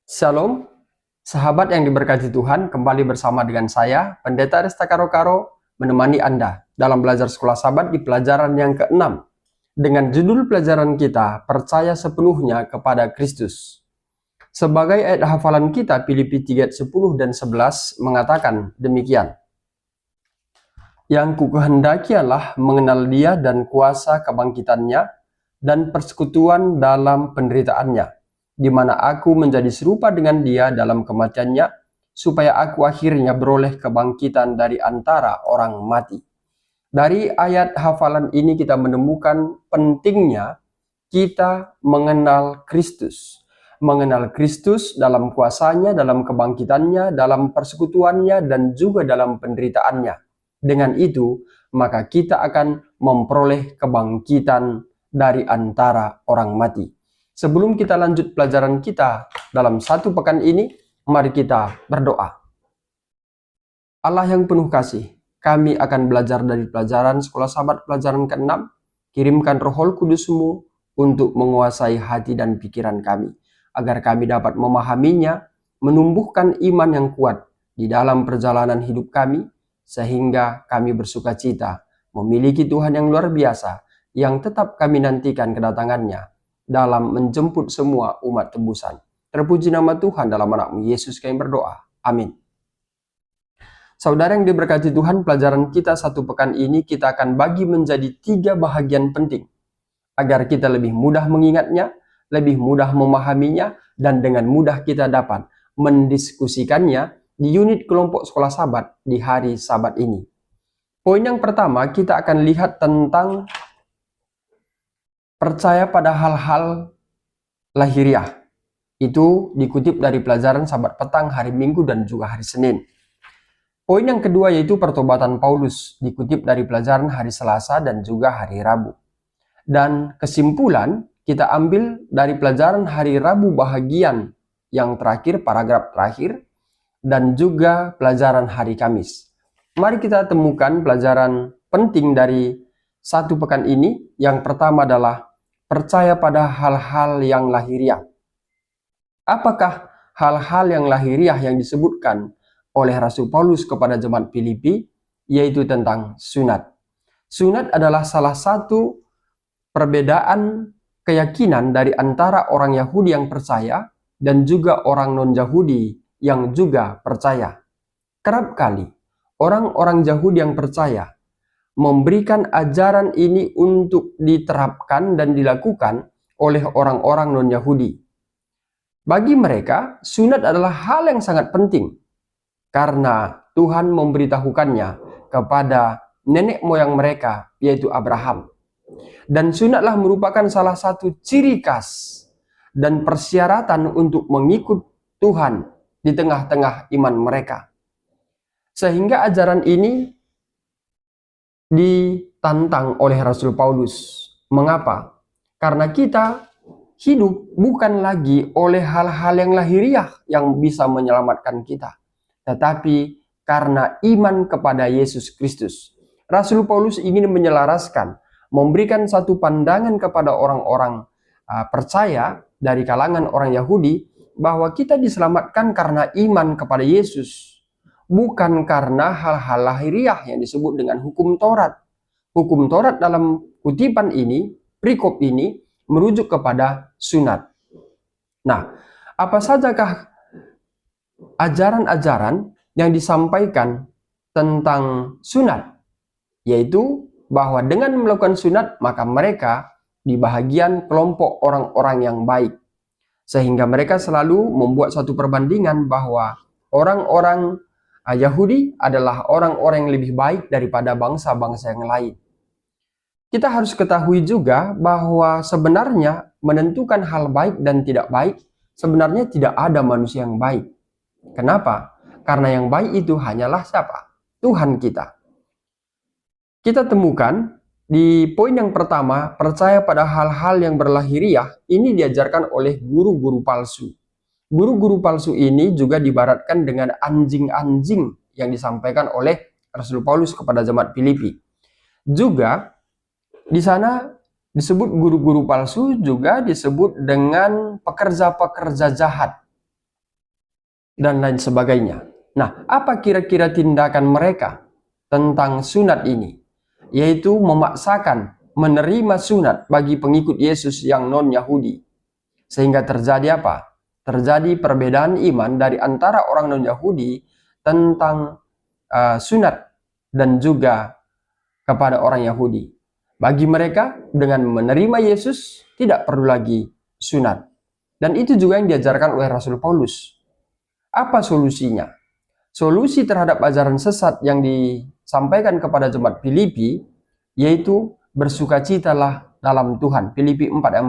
Shalom, sahabat yang diberkati Tuhan, kembali bersama dengan saya, Pendeta Resta Karo-Karo, menemani Anda dalam belajar sekolah sahabat di pelajaran yang ke-6, dengan judul pelajaran kita, Percaya Sepenuhnya Kepada Kristus. Sebagai ayat hafalan kita, Filipi 3 ayat 10 dan 11 mengatakan demikian. Yang kukehendaki ialah mengenal Dia dan kuasa kebangkitannya dan persekutuan dalam penderitaannya, di mana aku menjadi serupa dengan Dia dalam kematiannya, supaya aku akhirnya beroleh kebangkitan dari antara orang mati. Dari ayat hafalan ini kita menemukan pentingnya kita mengenal Kristus. Mengenal Kristus dalam kuasanya, dalam kebangkitannya, dalam persekutuannya, dan juga dalam penderitaannya. Dengan itu, maka kita akan memperoleh kebangkitan dari antara orang mati. Sebelum kita lanjut pelajaran kita dalam satu pekan ini, mari kita berdoa. Allah yang penuh kasih, kami akan belajar dari pelajaran sekolah sahabat pelajaran ke-6. Kirimkan Roh Kudus-Mu untuk menguasai hati dan pikiran kami, agar kami dapat memahaminya, menumbuhkan iman yang kuat di dalam perjalanan hidup kami, sehingga kami bersuka cita memiliki Tuhan yang luar biasa, yang tetap kami nantikan kedatangannya dalam menjemput semua umat tebusan. Terpuji nama Tuhan, dalam anak-Mu Yesus kami berdoa. Amin. Saudara yang diberkati Tuhan, pelajaran kita satu pekan ini kita akan bagi menjadi 3 bahagian penting, agar kita lebih mudah mengingatnya, lebih mudah memahaminya, dan dengan mudah kita dapat mendiskusikannya di unit kelompok sekolah sahabat di hari Sabat ini. Poin yang pertama, kita akan lihat tentang percaya pada hal-hal lahiriah. Itu dikutip dari pelajaran Sabat petang hari Minggu dan juga hari Senin. Poin yang kedua yaitu pertobatan Paulus, dikutip dari pelajaran hari Selasa dan juga hari Rabu. Dan kesimpulan kita ambil dari pelajaran hari Rabu bahagian yang terakhir, paragraf terakhir, dan juga pelajaran hari Kamis. Mari kita temukan pelajaran penting dari satu pekan ini. Yang pertama adalah percaya pada hal-hal yang lahiriah. Apakah hal-hal yang lahiriah yang disebutkan oleh Rasul Paulus kepada jemaat Filipi? Yaitu tentang sunat. Sunat adalah salah satu perbedaan keyakinan dari antara orang Yahudi yang percaya dan juga orang non-Yahudi yang juga percaya. Kerap kali orang-orang Yahudi yang percaya memberikan ajaran ini untuk diterapkan dan dilakukan oleh orang-orang non-Yahudi. Bagi mereka, sunat adalah hal yang sangat penting karena Tuhan memberitahukannya kepada nenek moyang mereka, yaitu Abraham. Dan sunatlah merupakan salah satu ciri khas dan persyaratan untuk mengikut Tuhan di tengah-tengah iman mereka. Sehingga ajaran ini ditantang oleh Rasul Paulus. Mengapa? Karena kita hidup bukan lagi oleh hal-hal yang lahiriah yang bisa menyelamatkan kita, tetapi karena iman kepada Yesus Kristus. Rasul Paulus ingin menyelaraskan, memberikan satu pandangan kepada orang-orang percaya dari kalangan orang Yahudi, bahwa kita diselamatkan karena iman kepada Yesus, bukan karena hal-hal lahiriah yang disebut dengan hukum Taurat. Hukum Taurat dalam kutipan ini, perikop ini, merujuk kepada sunat. Nah, apa sajakah ajaran-ajaran yang disampaikan tentang sunat? Yaitu bahwa dengan melakukan sunat, maka mereka di bahagian kelompok orang-orang yang baik. Sehingga mereka selalu membuat satu perbandingan bahwa orang-orang Yahudi adalah orang-orang yang lebih baik daripada bangsa-bangsa yang lain. Kita harus ketahui juga bahwa sebenarnya menentukan hal baik dan tidak baik, sebenarnya tidak ada manusia yang baik. Kenapa? Karena yang baik itu hanyalah siapa? Tuhan kita. Kita temukan di poin yang pertama, percaya pada hal-hal yang berlahiriah, ini diajarkan oleh guru-guru palsu. Guru-guru palsu ini juga diibaratkan dengan anjing-anjing yang disampaikan oleh Rasul Paulus kepada jemaat Filipi. Juga di sana disebut guru-guru palsu, juga disebut dengan pekerja-pekerja jahat. dan lain sebagainya. Nah, apa kira-kira tindakan mereka tentang sunat ini? Yaitu memaksakan menerima sunat bagi pengikut Yesus yang non-Yahudi. Sehingga terjadi apa? Terjadi perbedaan iman dari antara orang non-Yahudi tentang sunat dan juga kepada orang Yahudi. Bagi mereka, dengan menerima Yesus, tidak perlu lagi sunat. Dan itu juga yang diajarkan oleh Rasul Paulus. Apa solusinya? Solusi terhadap ajaran sesat yang disampaikan kepada jemaat Filipi, yaitu bersukacitalah dalam Tuhan. Filipi 4 ayat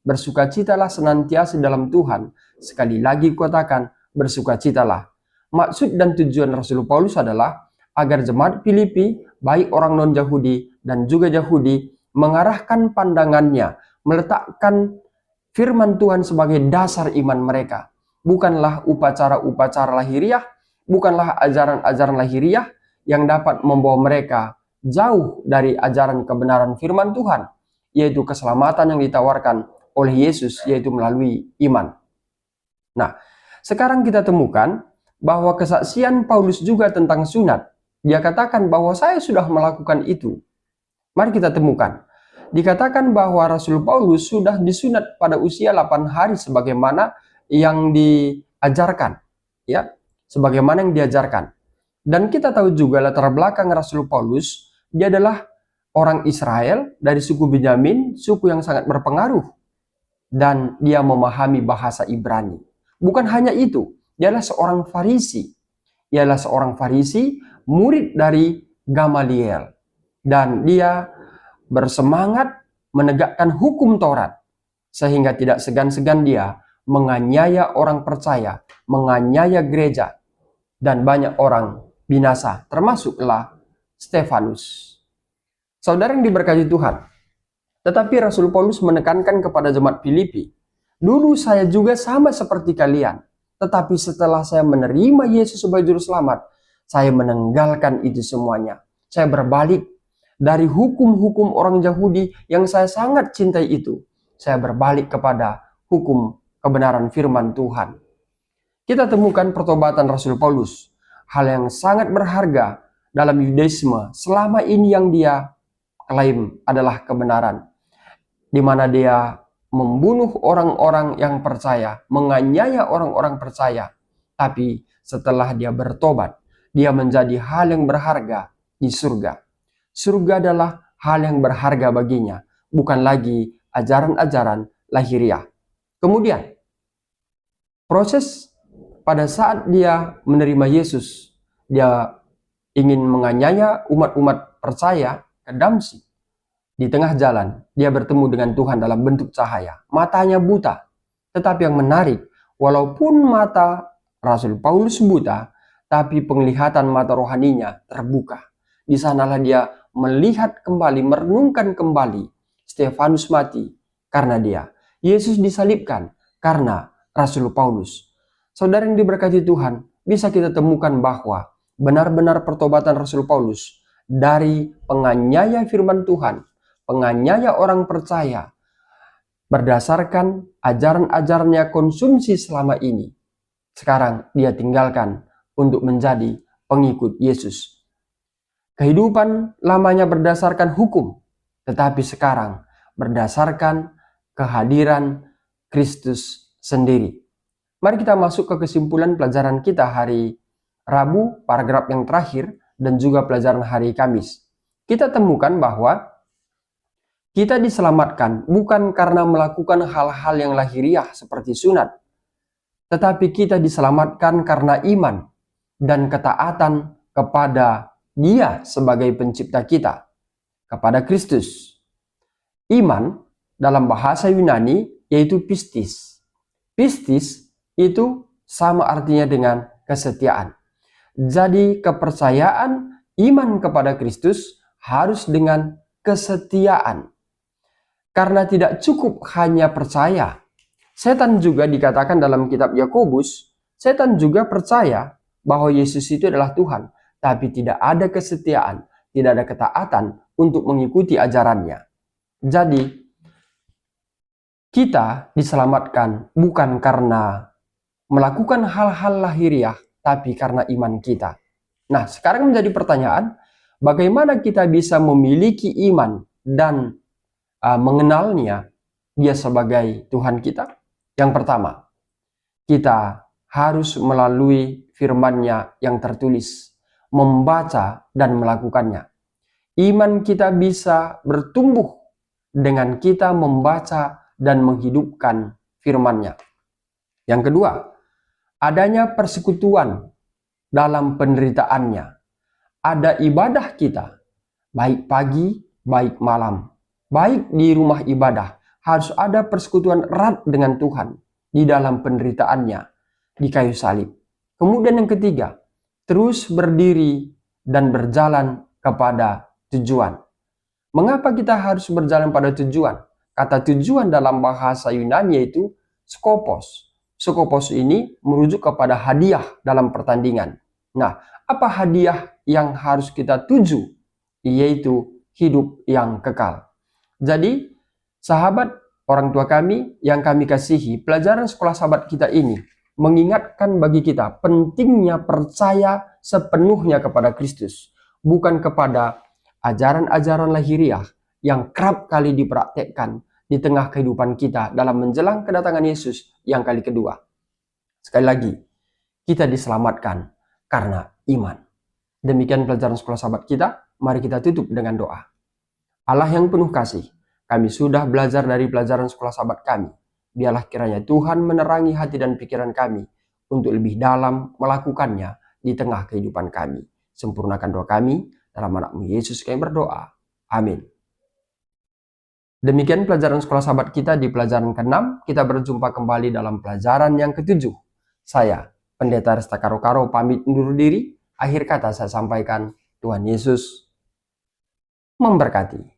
4. Bersukacitalah senantiasa dalam Tuhan. Sekali lagi katakan, bersukacitalah. Maksud dan tujuan Rasul Paulus adalah agar jemaat Filipi, baik orang non-Yahudi dan juga Yahudi, mengarahkan pandangannya, meletakkan firman Tuhan sebagai dasar iman mereka. Bukanlah upacara-upacara lahiriah, bukanlah ajaran-ajaran lahiriah yang dapat membawa mereka jauh dari ajaran kebenaran firman Tuhan, yaitu keselamatan yang ditawarkan oleh Yesus, yaitu melalui iman. Nah, sekarang kita temukan bahwa kesaksian Paulus juga tentang sunat. Dia katakan bahwa saya sudah melakukan itu. Mari kita temukan. Dikatakan bahwa Rasul Paulus sudah disunat pada usia 8 hari sebagaimana yang diajarkan, ya, sebagaimana yang diajarkan. Dan kita tahu juga latar belakang Rasul Paulus, dia adalah orang Israel dari suku Benyamin, suku yang sangat berpengaruh, dan dia memahami bahasa Ibrani. Bukan hanya itu, dia adalah seorang Farisi. Ia adalah seorang Farisi, murid dari Gamaliel, dan dia bersemangat menegakkan hukum Taurat, sehingga tidak segan-segan dia menganiaya orang percaya, menganiaya gereja, dan banyak orang binasa, termasuklah Stefanus. Saudara yang diberkati Tuhan, tetapi Rasul Paulus menekankan kepada jemaat Filipi, dulu saya juga sama seperti kalian, tetapi setelah saya menerima Yesus sebagai juru selamat, saya meninggalkan itu semuanya. Saya berbalik dari hukum-hukum orang Yahudi yang saya sangat cintai itu. Saya berbalik kepada hukum kebenaran firman Tuhan. Kita temukan pertobatan Rasul Paulus, hal yang sangat berharga dalam Yudaisme selama ini yang dia klaim adalah kebenaran, di mana dia membunuh orang-orang yang percaya, menganiaya orang-orang percaya. Tapi setelah dia bertobat, dia menjadi hal yang berharga di surga. Surga adalah hal yang berharga baginya, bukan lagi ajaran-ajaran lahiriah. Kemudian, proses pada saat dia menerima Yesus, dia ingin menganiaya umat-umat percaya ke Damsyik. Di tengah jalan, dia bertemu dengan Tuhan dalam bentuk cahaya. Matanya buta. Tetapi yang menarik, walaupun mata Rasul Paulus buta, tapi penglihatan mata rohaninya terbuka. Di sanalah dia melihat kembali, merenungkan kembali. Stefanus mati karena dia. Yesus disalibkan karena Rasul Paulus. Saudara yang diberkati Tuhan, bisa kita temukan bahwa benar-benar pertobatan Rasul Paulus dari penganiaya firman Tuhan, penganiaya orang percaya, berdasarkan ajaran-ajarannya konsumsi selama ini, sekarang dia tinggalkan untuk menjadi pengikut Yesus. Kehidupan lamanya berdasarkan hukum, tetapi sekarang berdasarkan kehadiran Kristus sendiri. Mari kita masuk ke kesimpulan pelajaran kita hari Rabu, paragraf yang terakhir, dan juga pelajaran hari Kamis. Kita temukan bahwa kita diselamatkan bukan karena melakukan hal-hal yang lahiriah seperti sunat, tetapi kita diselamatkan karena iman dan ketaatan kepada Dia sebagai pencipta kita, kepada Kristus. Iman dalam bahasa Yunani yaitu pistis. Pistis itu sama artinya dengan kesetiaan. Jadi kepercayaan iman kepada Kristus harus dengan kesetiaan. Karena tidak cukup hanya percaya. Setan juga dikatakan dalam kitab Yakobus, setan juga percaya bahwa Yesus itu adalah Tuhan, tapi tidak ada kesetiaan, tidak ada ketaatan untuk mengikuti ajarannya. Jadi, kita diselamatkan bukan karena melakukan hal-hal lahiriah, tapi karena iman kita. Nah, sekarang menjadi pertanyaan, bagaimana kita bisa memiliki iman dan mengenalnya Dia sebagai Tuhan kita? Yang pertama, kita harus melalui firman-Nya yang tertulis, membaca dan melakukannya. Iman kita bisa bertumbuh dengan kita membaca dan menghidupkan firman-Nya. Yang kedua, adanya persekutuan dalam penderitaannya. Ada ibadah kita, baik pagi, baik malam, baik di rumah ibadah, harus ada persekutuan erat dengan Tuhan di dalam penderitaannya di kayu salib. Kemudian yang ketiga, terus berdiri dan berjalan kepada tujuan. Mengapa kita harus berjalan pada tujuan? Kata tujuan dalam bahasa Yunani yaitu skopos. Skopos ini merujuk kepada hadiah dalam pertandingan. Nah, apa hadiah yang harus kita tuju? Yaitu hidup yang kekal. Jadi, sahabat, orang tua kami yang kami kasihi, pelajaran sekolah sahabat kita ini mengingatkan bagi kita pentingnya percaya sepenuhnya kepada Kristus, bukan kepada ajaran-ajaran lahiriah yang kerap kali dipraktekkan di tengah kehidupan kita dalam menjelang kedatangan Yesus yang kali kedua. Sekali lagi, kita diselamatkan karena iman. Demikian pelajaran sekolah sahabat kita. Mari kita tutup dengan doa. Allah yang penuh kasih, kami sudah belajar dari pelajaran sekolah sahabat kami. Biarlah kiranya Tuhan menerangi hati dan pikiran kami untuk lebih dalam melakukannya di tengah kehidupan kami. Sempurnakan doa kami dalam nama Yesus kami berdoa. Amin. Demikian pelajaran sekolah sahabat kita di pelajaran ke-6. Kita berjumpa kembali dalam pelajaran yang ke-7. Saya, Pendeta Resta Karo-Karo, pamit undur diri. Akhir kata saya sampaikan, Tuhan Yesus memberkati.